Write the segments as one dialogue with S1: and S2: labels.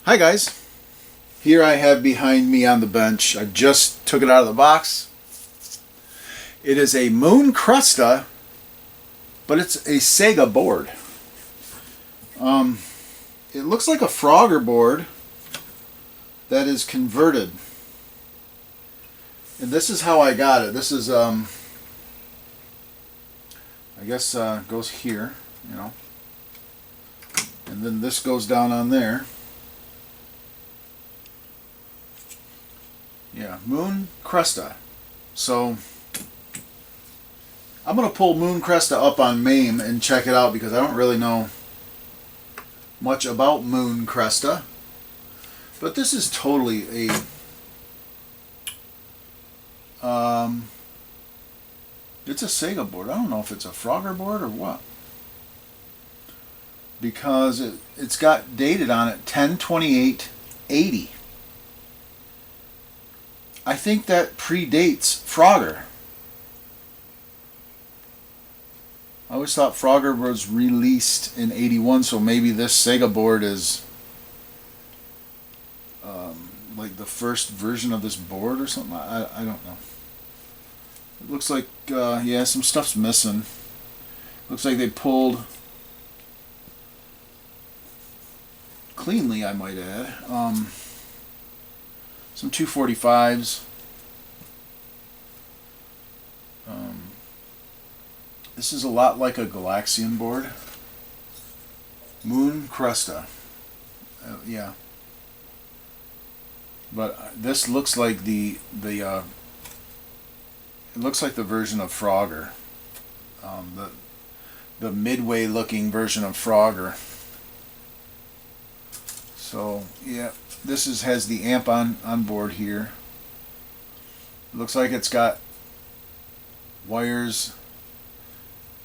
S1: Hi guys, here I have behind me on the bench, I just took it out of the box. It is a Moon Cresta, but it's a Sega board. It looks like a Frogger board that is converted. And this is how I got it. This is, I guess, goes here, you know. And then this goes down on there. Yeah, Moon Cresta. So I'm going to pull Moon Cresta up on MAME and check it out because I don't really know much about Moon Cresta. But this is totally a it's a Sega board. I don't know if it's a Frogger board or what. Because it's got dated on it 10/28/80. I think that predates Frogger. I always thought Frogger was released in 81, so maybe this Sega board is like the first version of this board or something. I don't know. It looks like, yeah, some stuff's missing. Looks like they pulled, cleanly I might add, some 245s. This is a lot like a Galaxian board. Moon Cresta. Yeah. But this looks like it looks like the version of Frogger. The midway looking version of Frogger. So yeah, this has the amp on board here. It looks like it's got wires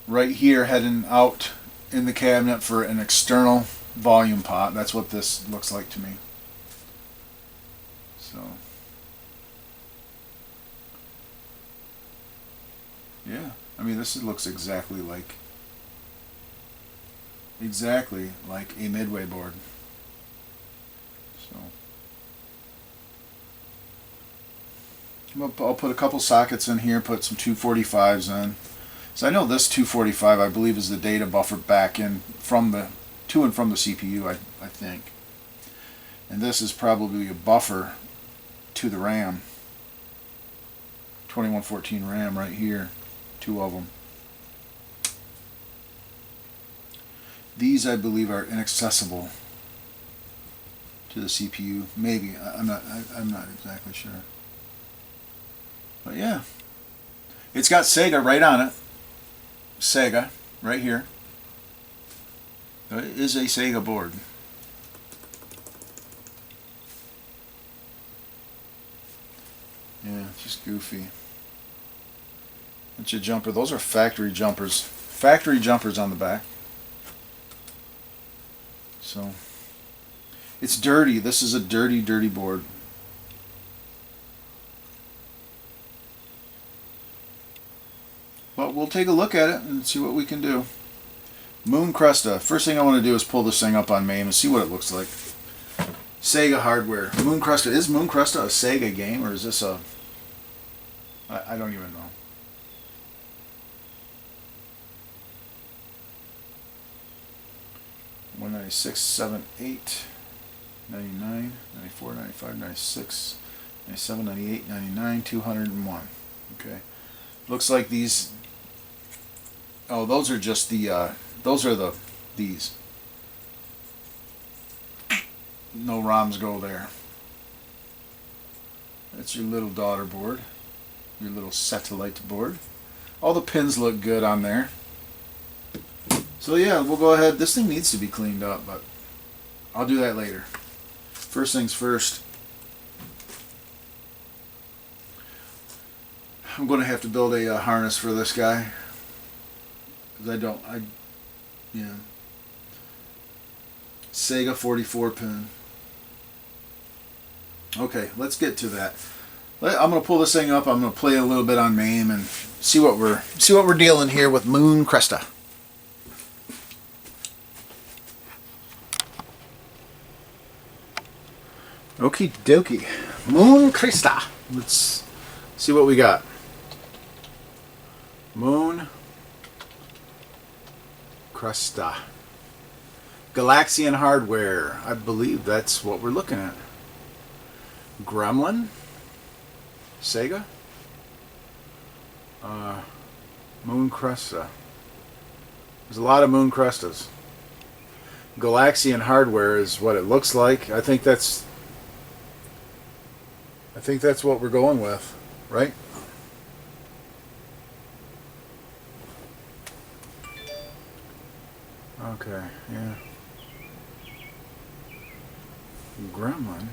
S1: right here heading out in the cabinet for an external volume pot. That's what this looks like to me. So yeah, I mean, this looks exactly like a midway board. So I'll put a couple sockets in here, put some 245s in. So I know this 245, I believe, is the data buffer back in from the to and from the CPU, I think. And this is probably a buffer to the RAM. 2114 RAM right here, two of them. These, I believe, are inaccessible to the CPU. Maybe, I'm not exactly sure. But yeah, it's got Sega right on it. Sega right here. It is a Sega board. Yeah, it's just goofy. That's your jumper. Those are factory jumpers. Factory jumpers on the back. So it's dirty. This is a dirty, dirty board. But we'll take a look at it and see what we can do. Moon Cresta. First thing I want to do is pull this thing up on MAME and see what it looks like. Sega hardware. Moon Cresta. Is Moon Cresta a Sega game, or is this a... I don't even know. One 96, 7, 8, 99, 94, 95, 96, 97, 98, 99, 201. Okay. Looks like these... Oh, those are just the... those are these. No ROMs go there. That's your little daughter board. Your little satellite board. All the pins look good on there. So yeah, we'll go ahead. This thing needs to be cleaned up, but I'll do that later. First things first. I'm going to have to build a harness for this guy. Because yeah. Sega 44 pin. Okay, let's get to that. I'm going to pull this thing up. I'm going to play a little bit on MAME and see what we're dealing here with Moon Cresta. Okie dokie. Moon Cresta. Let's see what we got. Moon Cresta. Galaxian hardware. I believe that's what we're looking at. Gremlin. Sega. Moon Cresta. There's a lot of Moon Crestas. Galaxian hardware is what it looks like. I think that's what we're going with, right? Okay, yeah. Gremlin.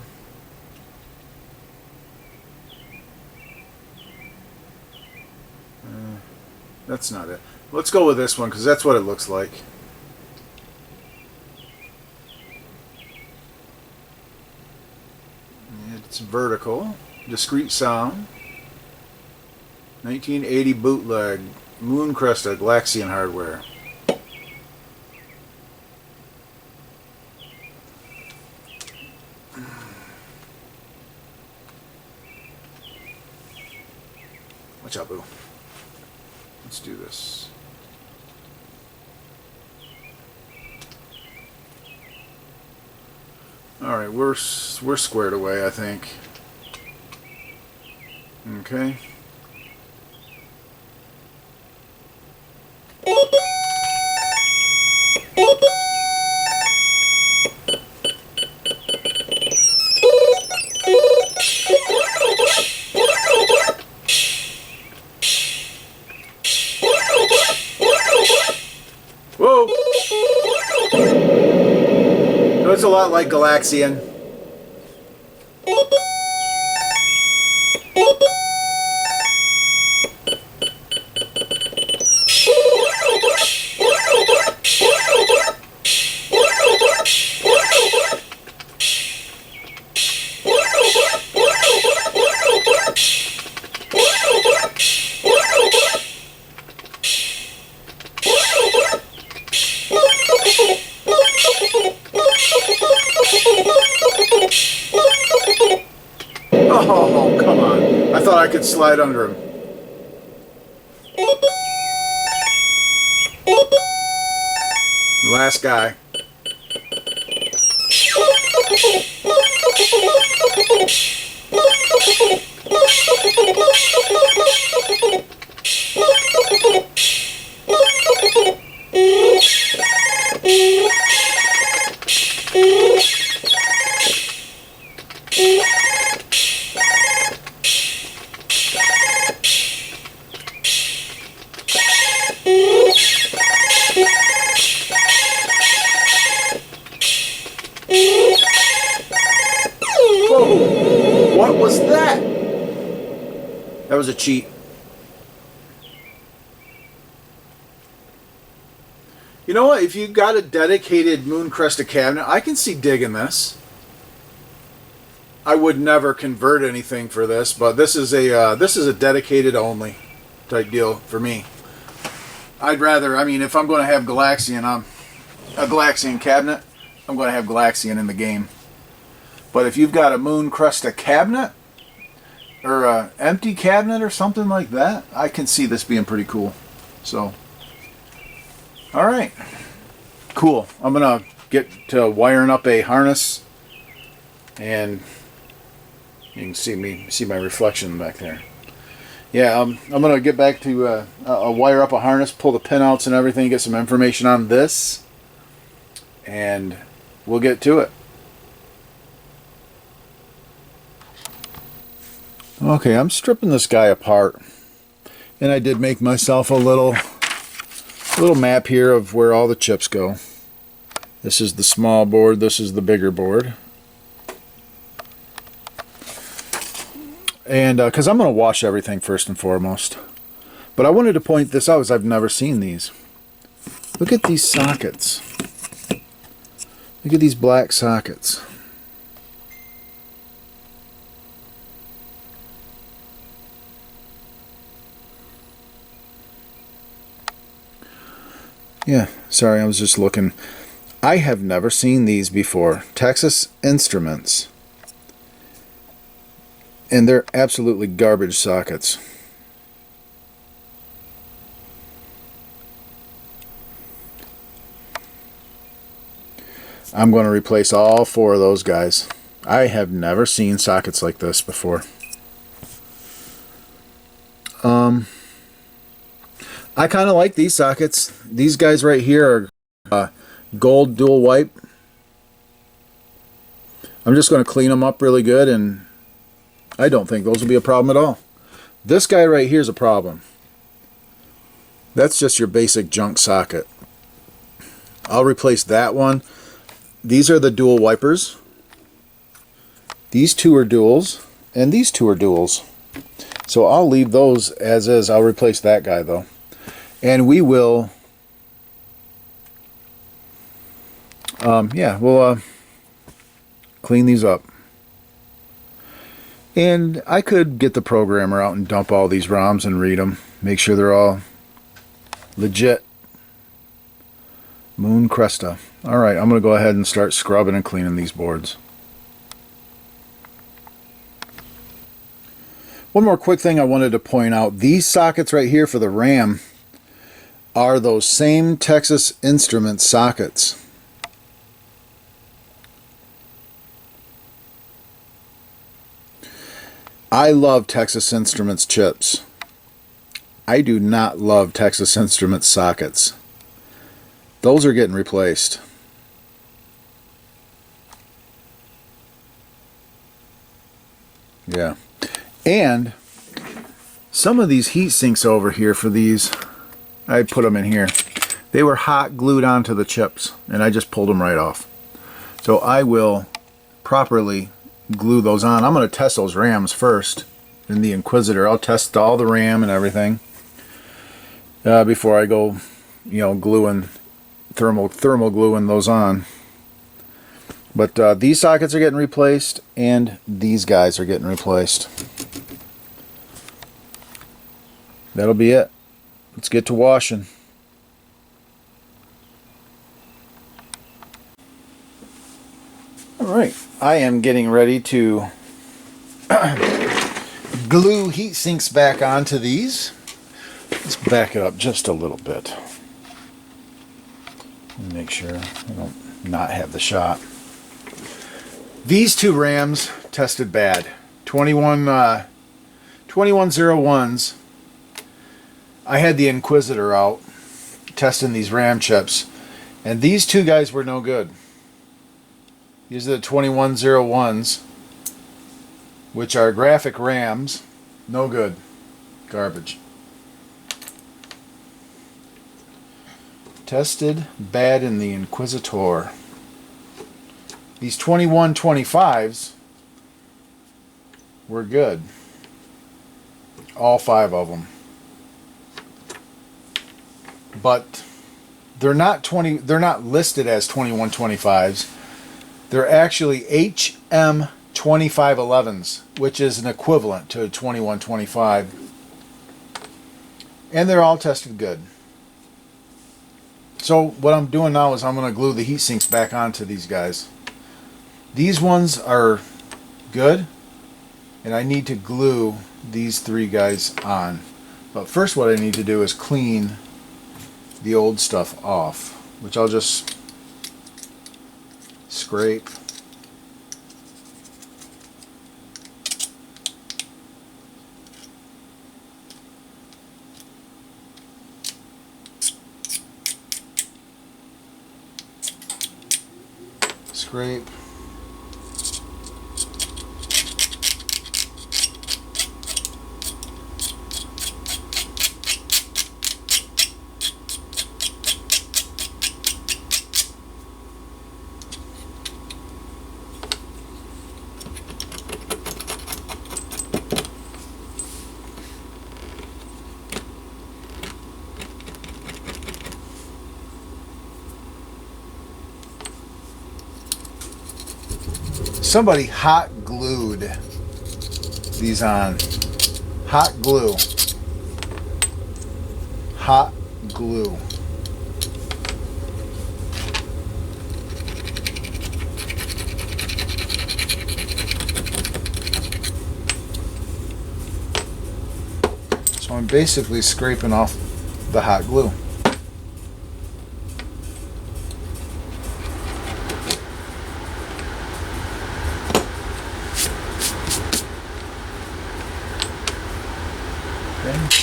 S1: That's not it. Let's go with this one because that's what it looks like. It's vertical. Discrete sound. 1980 bootleg. Moon Cresta Galaxian hardware. Watch out, boo. Let's do this. All right, we're squared away, I think. Okay. Whoa! So it's a lot like Galaxian. Oh, come on. I thought I could slide under him. Last guy. Whoa! What was that? That was a cheat. You know what? If you got a dedicated Moon Cresta cabinet, I can see digging this. I would never convert anything for this, but this is a dedicated only type deal for me. I'd rather, I mean, if I'm going to have Galaxian, a Galaxian cabinet, I'm going to have Galaxian in the game. But if you've got a Moon Cresta cabinet or an empty cabinet or something like that, I can see this being pretty cool. So, all right, cool. I'm gonna get to wiring up a harness, and you can see my reflection back there. Yeah, I'm gonna get back to wire up a harness, pull the pinouts and everything, get some information on this, and we'll get to it. Okay, I'm stripping this guy apart, and I did make myself a little map here of where all the chips go. This is the small board, this is the bigger board. And because I'm going to wash everything first and foremost. But I wanted to point this out as I've never seen these. Look at these sockets. Look at these black sockets. Yeah, sorry, I was just looking. I have never seen these before. Texas Instruments. And they're absolutely garbage sockets. I'm going to replace all 4 of those guys. I have never seen sockets like this before. I kind of like these sockets. These guys right here are gold dual wipe. I'm just going to clean them up really good, and I don't think those will be a problem at all. This guy right here is a problem. That's just your basic junk socket. I'll replace that one. These are the dual wipers. These 2 are duals, and these 2 are duals. So I'll leave those as is. I'll replace that guy though. And we will, we'll clean these up. And I could get the programmer out and dump all these ROMs and read them. Make sure they're all legit. Moon Cresta. Alright, I'm going to go ahead and start scrubbing and cleaning these boards. One more quick thing I wanted to point out. These sockets right here for the RAM are those same Texas Instruments sockets. I love Texas Instruments chips. I do not love Texas Instruments sockets. Those are getting replaced. Yeah. And some of these heat sinks over here for these, I put them in here. They were hot glued onto the chips, and I just pulled them right off. So I will properly glue those on. I'm going to test those RAMs first in the Inquisitor. I'll test all the RAM and everything before I go, gluing thermal gluing those on. But these sockets are getting replaced, and these guys are getting replaced. That'll be it. Let's get to washing. Alright, I am getting ready to glue heat sinks back onto these. Let's back it up just a little bit. Make sure I don't not have the shot. These 2 RAMs tested bad. 2101s. I had the Inquisitor out testing these RAM chips, and these 2 guys were no good. These are the 2101s, which are graphic RAMs. No good. Garbage. Tested bad in the Inquisitor. These 2125s were good. All 5 of them. But they're not listed as 2125s. They're actually HM2511s, which is an equivalent to a 2125. And they're all tested good. So what I'm doing now is I'm going to glue the heat sinks back onto these guys. These ones are good, and I need to glue these 3 guys on. But first what I need to do is clean the old stuff off, which I'll just scrape. Scrape. Somebody hot glued these on. Hot glue. Hot glue. I'm basically scraping off the hot glue. Okay.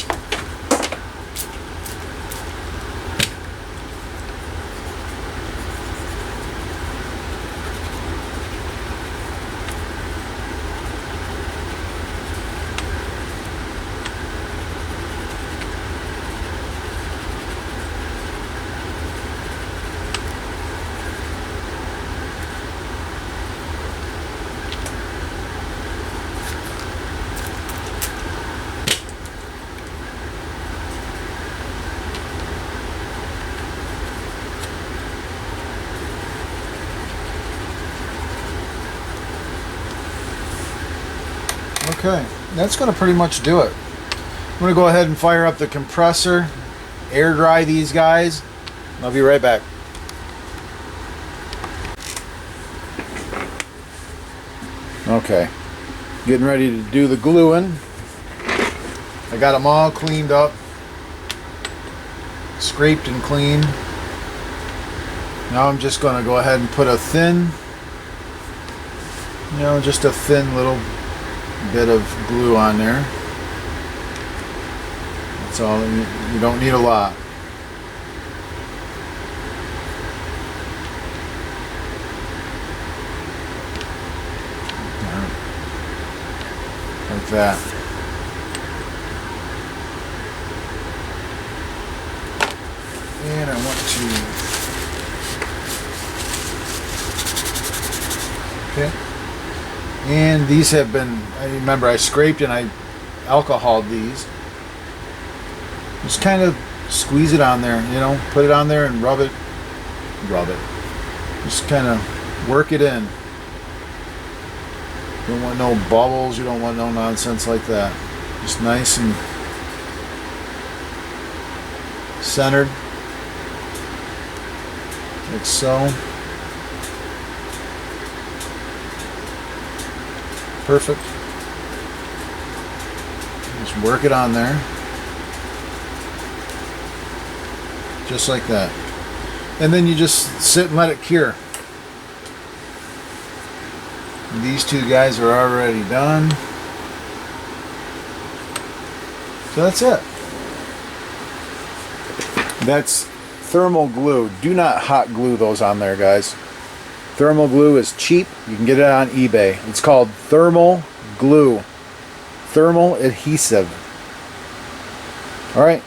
S1: Okay, that's going to pretty much do it. I'm going to go ahead and fire up the compressor, air dry these guys, and I'll be right back. Okay, getting ready to do the gluing. I got them all cleaned up, scraped and cleaned. Now I'm just going to go ahead and put a thin, just a thin little bit of glue on there. That's all. You don't need a lot. Like that. And I want to. Okay. And these have been, I remember I scraped and I alcoholed these. Just kind of squeeze it on there, put it on there and rub it. Just kind of work it in. You don't want no bubbles, you don't want no nonsense like that. Just nice and centered. Like so. Perfect. Just work it on there. Just like that. And then you just sit and let it cure. And these two guys are already done. So that's it. That's thermal glue. Do not hot glue those on there, guys. Thermal glue is cheap. You can get it on eBay. It's called thermal glue. Thermal adhesive. Alright.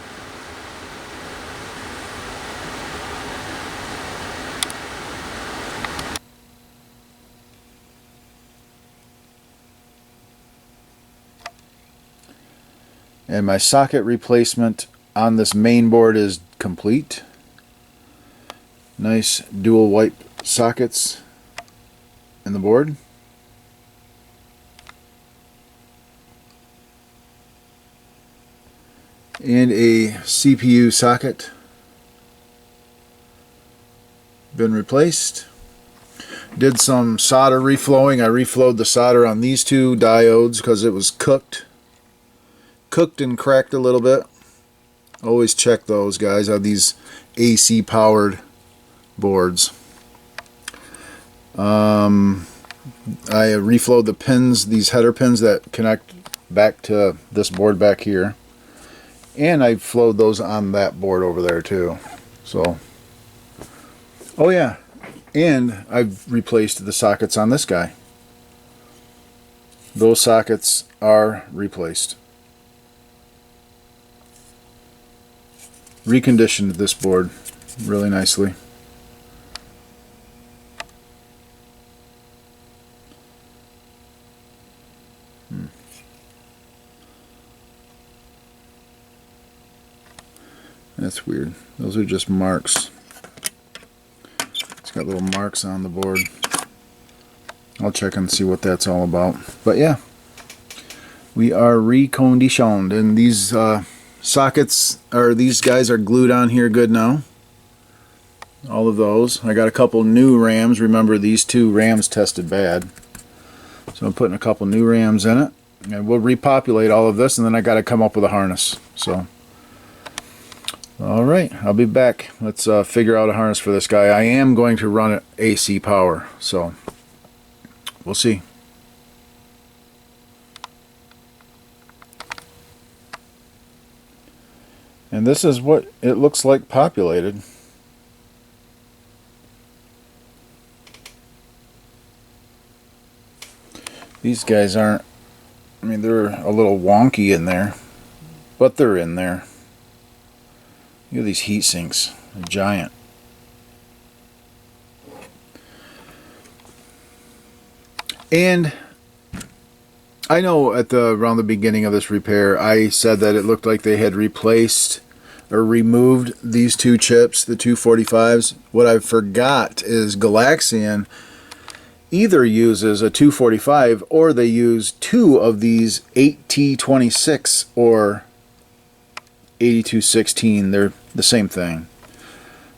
S1: And my socket replacement on this main board is complete. Nice dual wipe sockets in the board. And a CPU socket been replaced. Did some solder reflowing. I reflowed the solder on these two diodes because it was cooked and cracked a little bit. Always check those, guys, on these AC powered boards. I reflowed the pins, these header pins that connect back to this board back here, and I flowed those on that board over there too. So, oh yeah, and I've replaced the sockets on this guy. Those sockets are replaced. Reconditioned this board really nicely. That's weird. Those are just marks. It's got little marks on the board. I'll check and see what that's all about. But yeah, we are reconditioned, and these sockets, or these guys, are glued on here good now. All of those. I got a couple new rams. Remember, these two rams tested bad, so I'm putting a couple new rams in it. And we'll repopulate all of this, and then I got to come up with a harness. So, all right, I'll be back. Let's figure out a harness for this guy. I am going to run it AC power, so we'll see. And this is what it looks like populated. These guys aren't, I mean, they're a little wonky in there, but they're in there. Look at these heat sinks, they're giant. And I know around the beginning of this repair, I said that it looked like they had replaced or removed these two chips, the 245s. What I forgot is Galaxian either uses a 245 or they use two of these 8T26 or 8216. They're the same thing.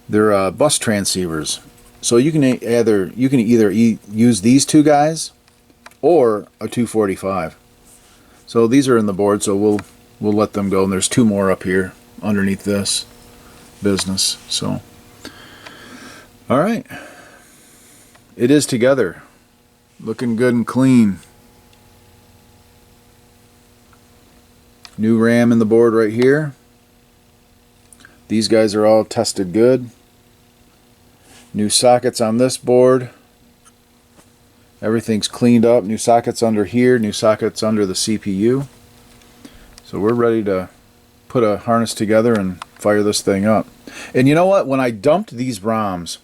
S1: They're bus transceivers. So you can either use these two guys or a 245. So these are in the board, so we'll let them go. And there's two more up here underneath this business. So, all right, it is together, looking good and clean. New RAM in the board right here. These guys are all tested good. New sockets on this board. Everything's cleaned up. New sockets under here, new sockets under the CPU. So we're ready to put a harness together and fire this thing up. And you know what? When I dumped these ROMs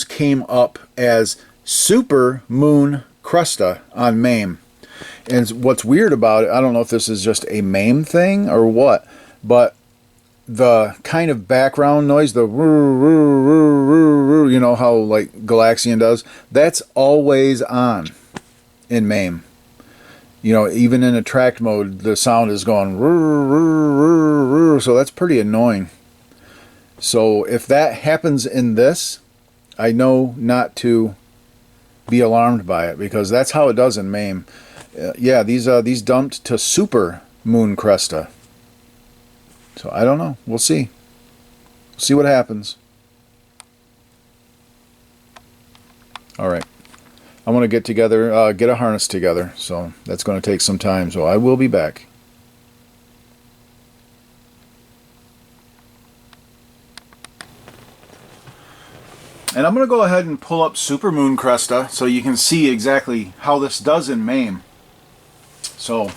S1: came up as Super Moon Cresta on MAME. And what's weird about it, I don't know if this is just a MAME thing or what, but the kind of background noise, the you know how like Galaxian does, that's always on in MAME. You know, even in attract mode, the sound is going, so that's pretty annoying. So if that happens in this, I know not to be alarmed by it, because that's how it does in MAME. Yeah, these dumped to Super Moon Cresta. So I don't know. We'll see. See what happens. All right. I want to get together, get a harness together. So that's going to take some time. So I will be back. And I'm going to go ahead and pull up Super Moon Cresta so you can see exactly how this does in MAME. So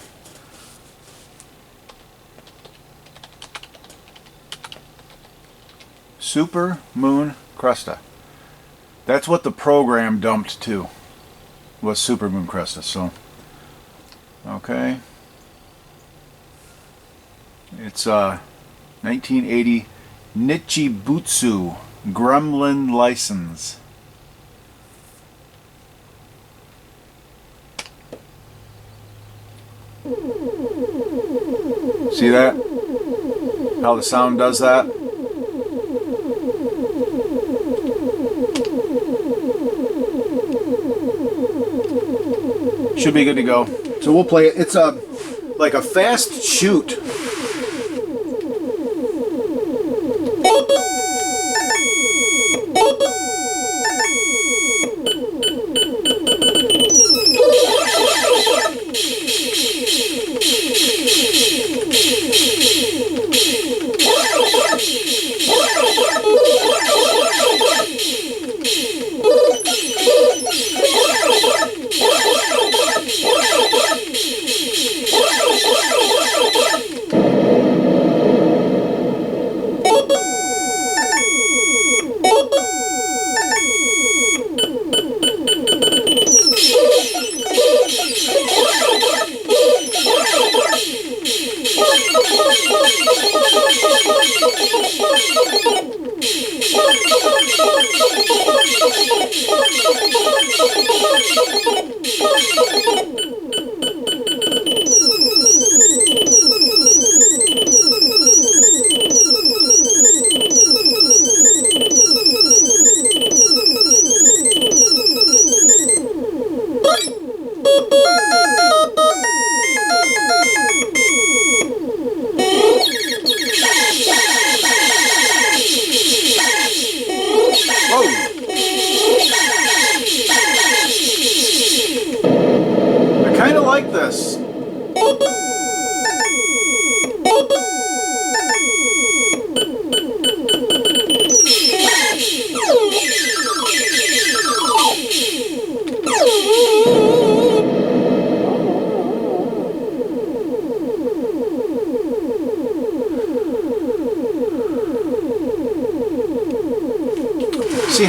S1: Super Moon Cresta. That's what the program dumped to, was Super Moon Cresta. So, okay. It's 1980 Nichibutsu Gremlin license. See that? How the sound does that? Should be good to go. So we'll play it. It's like a fast shoot.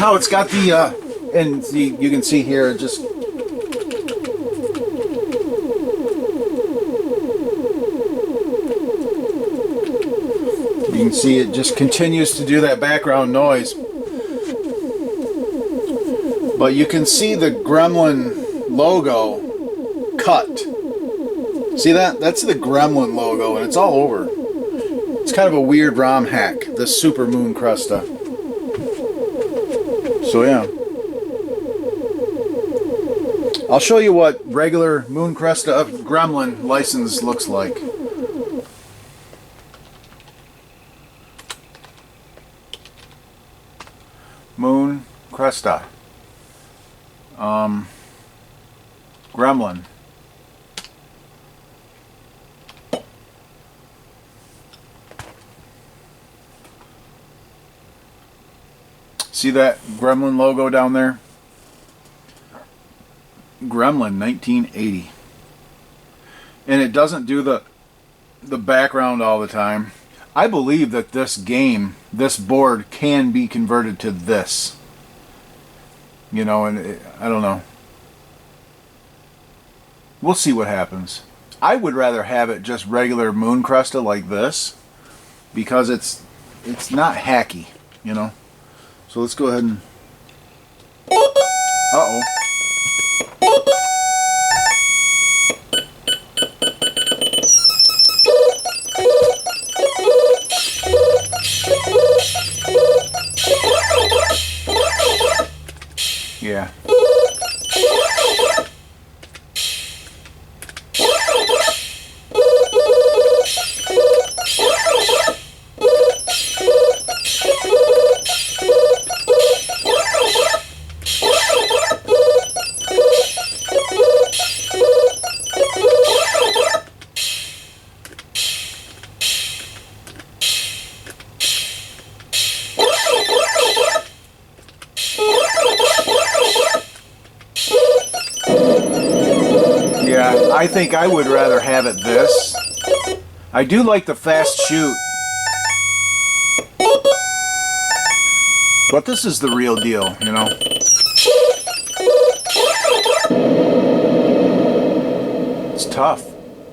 S1: how it's got the, and you can see here, it just, you can see it just continues to do that background noise. But you can see the Gremlin logo cut. See that? That's the Gremlin logo, and it's all over. It's kind of a weird ROM hack, the Super Moon Cresta. So yeah. I'll show you what regular Moon Cresta Gremlin license looks like. Moon Cresta. Gremlin. See that Gremlin logo down there? Gremlin 1980. And it doesn't do the background all the time. I believe that this board can be converted to this. You know, and I don't know. We'll see what happens. I would rather have it just regular Moon Cresta like this, because it's not hacky, you know. So let's go ahead and... Uh-oh. Yeah. Yeah, I think I would rather have it this. I do like the fast shoot. But this is the real deal, you know. It's tough.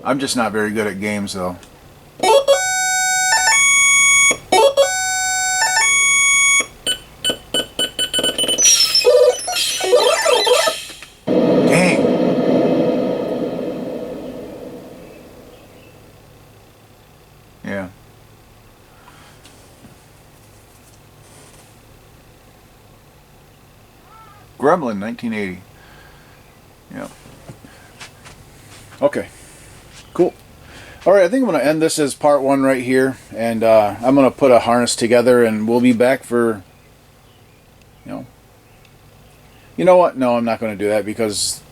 S1: I'm just not very good at games though. Yeah. Gremlin 1980. Yeah. Okay. Cool. Alright, I think I'm going to end this as part 1 right here. And I'm going to put a harness together and we'll be back for... You know what? No, I'm not going to do that because...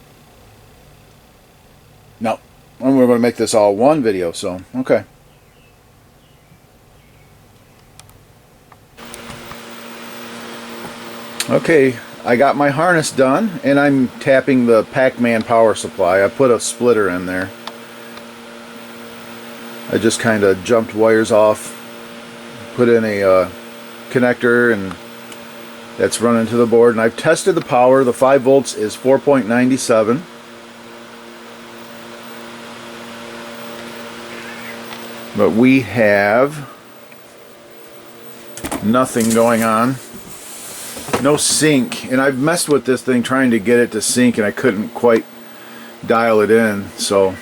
S1: No. We're going to make this all one video, so... Okay. Okay, I got my harness done and I'm tapping the Pac-Man power supply. I put a splitter in there. I just kind of jumped wires off, put in a connector, and that's running to the board. And I've tested the power. The 5 volts is 4.97. But we have nothing going on. No sync, and I've messed with this thing trying to get it to sync and I couldn't quite dial it in, so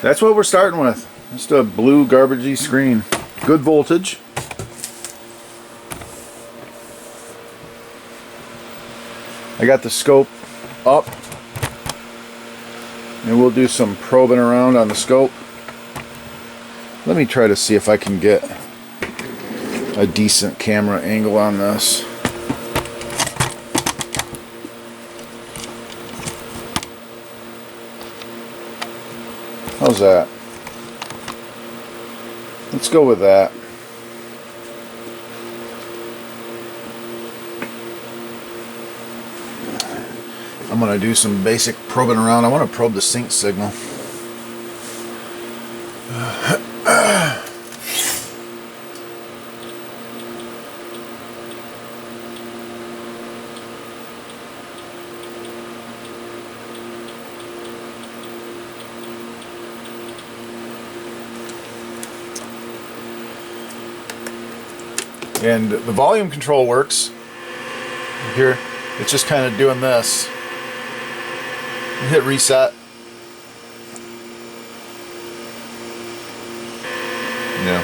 S1: that's what we're starting with. Just a blue garbagey screen. Good voltage. I got the scope up and we'll do some probing around on the scope. Let me try to see if I can get a decent camera angle on this. How's that? Let's go with that. I'm going to do some basic probing around. I want to probe the sync signal. And the volume control works. Here, it's just kind of doing this. Hit reset. Yeah.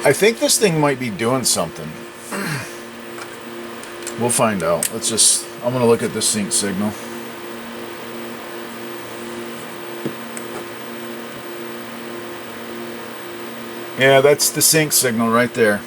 S1: I think this thing might be doing something. We'll find out. I'm going to look at the sync signal. Yeah, that's the sync signal right there.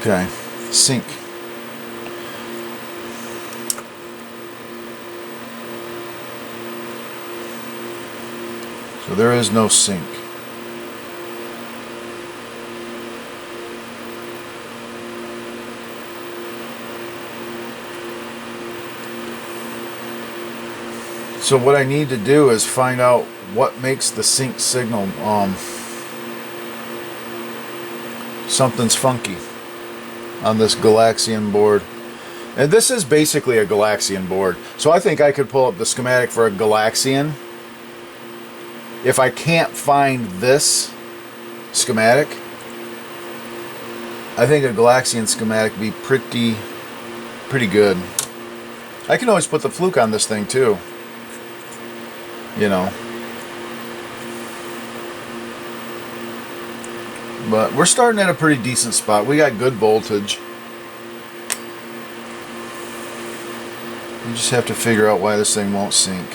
S1: Okay, sync. So there is no sync. So what I need to do is find out what makes the sync signal, something's funky on this Galaxian board. And this is basically a Galaxian board. So I think I could pull up the schematic for a Galaxian. If I can't find this schematic, I think a Galaxian schematic would be pretty good. I can always put the fluke on this thing too. You know. But we're starting at a pretty decent spot. We got good voltage. We just have to figure out why this thing won't sync.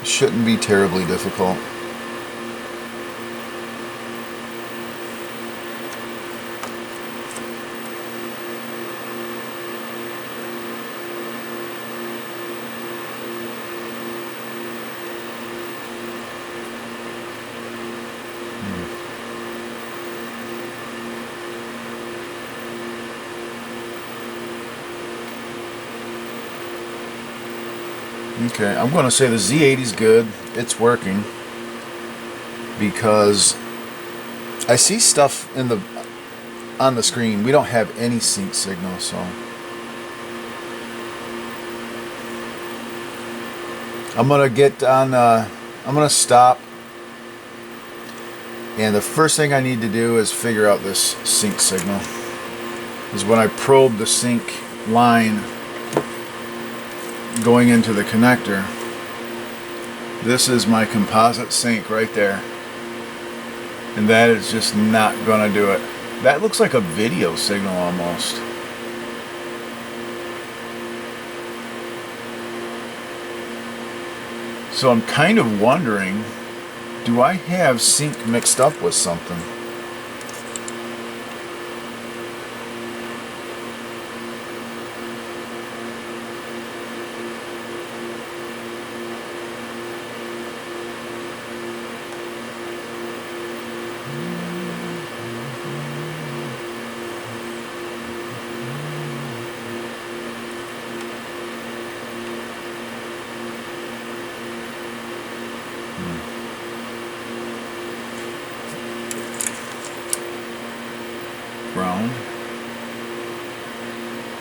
S1: It shouldn't be terribly difficult. Okay, I'm going to say the Z80 is good. It's working because I see stuff on the screen. We don't have any sync signal, so I'm going to get on. I'm going to stop, and the first thing I need to do is figure out this sync signal. Is when I probe the sync line going into the connector. This is my composite sync right there, and that is just not gonna do it. That looks like a video signal almost. So I'm kind of wondering, do I have sync mixed up with something? Ground.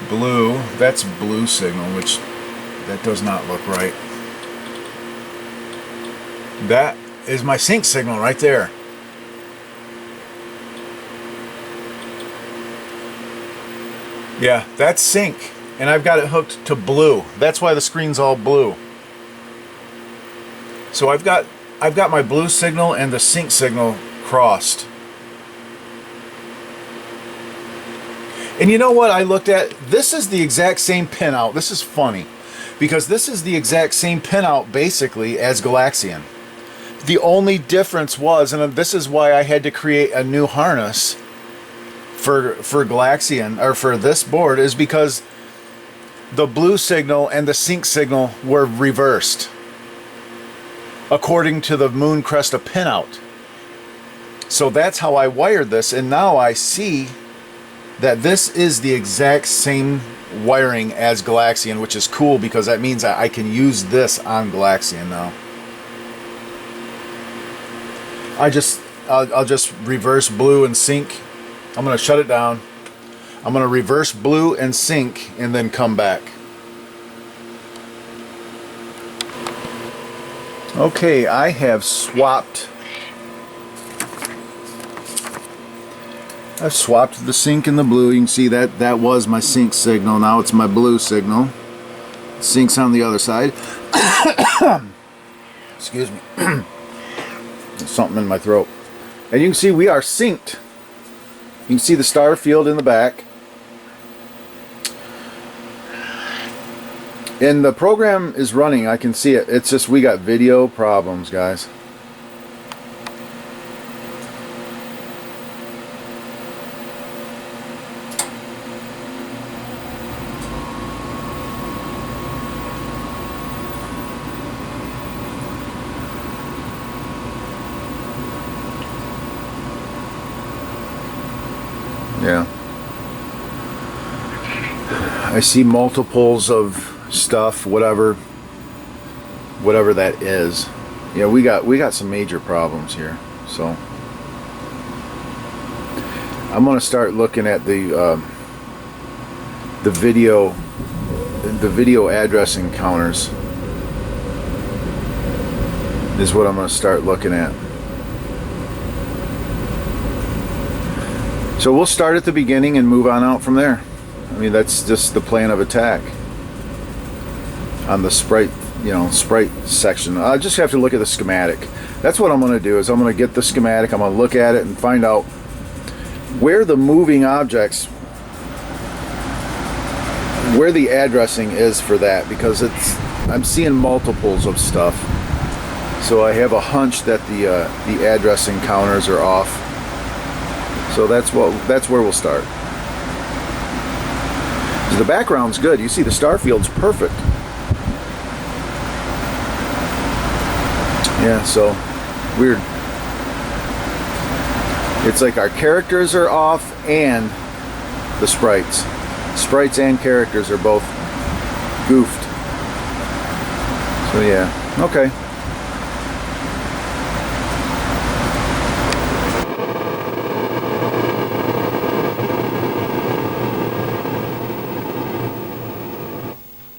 S1: Blue, that's blue signal, which that does not look right. That is my sync signal right there. Yeah, that's sync, and I've got it hooked to blue. That's why the screen's all blue. So I've got my blue signal and the sync signal crossed. And you know what I looked at? This is the exact same pinout. This is funny, because this is the exact same pinout basically as Galaxian. The only difference was, and this is why I had to create a new harness for Galaxian, or for this board, is because the blue signal and the sync signal were reversed according to the Moon Cresta pinout. So that's how I wired this, and now I see
S2: that this is the exact same wiring as Galaxian, which is cool because that means I can use this on Galaxian now. I'll just reverse blue and sync. I'm going to shut it down. I'm going to reverse blue and sync and then come back. Okay, I have swapped. I've swapped the sync and the blue. You can see that was my sync signal. Now it's my blue signal. Sync's on the other side. Excuse me. There's something in my throat. And you can see we are synced. You can see the star field in the back. And the program is running. I can see it. It's just we got video problems, guys. Yeah. I see multiples of stuff, whatever that is. Yeah, we got some major problems here. So I'm gonna start looking at the video addressing counters is what I'm gonna start looking at. So we'll start at the beginning and move on out from there. I mean, that's just the plan of attack on the sprite, sprite section. I just have to look at the schematic. That's what I'm going to do, is I'm going to get the schematic, I'm going to look at it and find out where the moving objects, where the addressing is for that, because I'm seeing multiples of stuff. So I have a hunch that the addressing counters are off. So that's where we'll start. The background's good. You see the star field's perfect. Yeah, so weird. It's like our characters are off and the sprites. Sprites and characters are both goofed. So yeah, okay.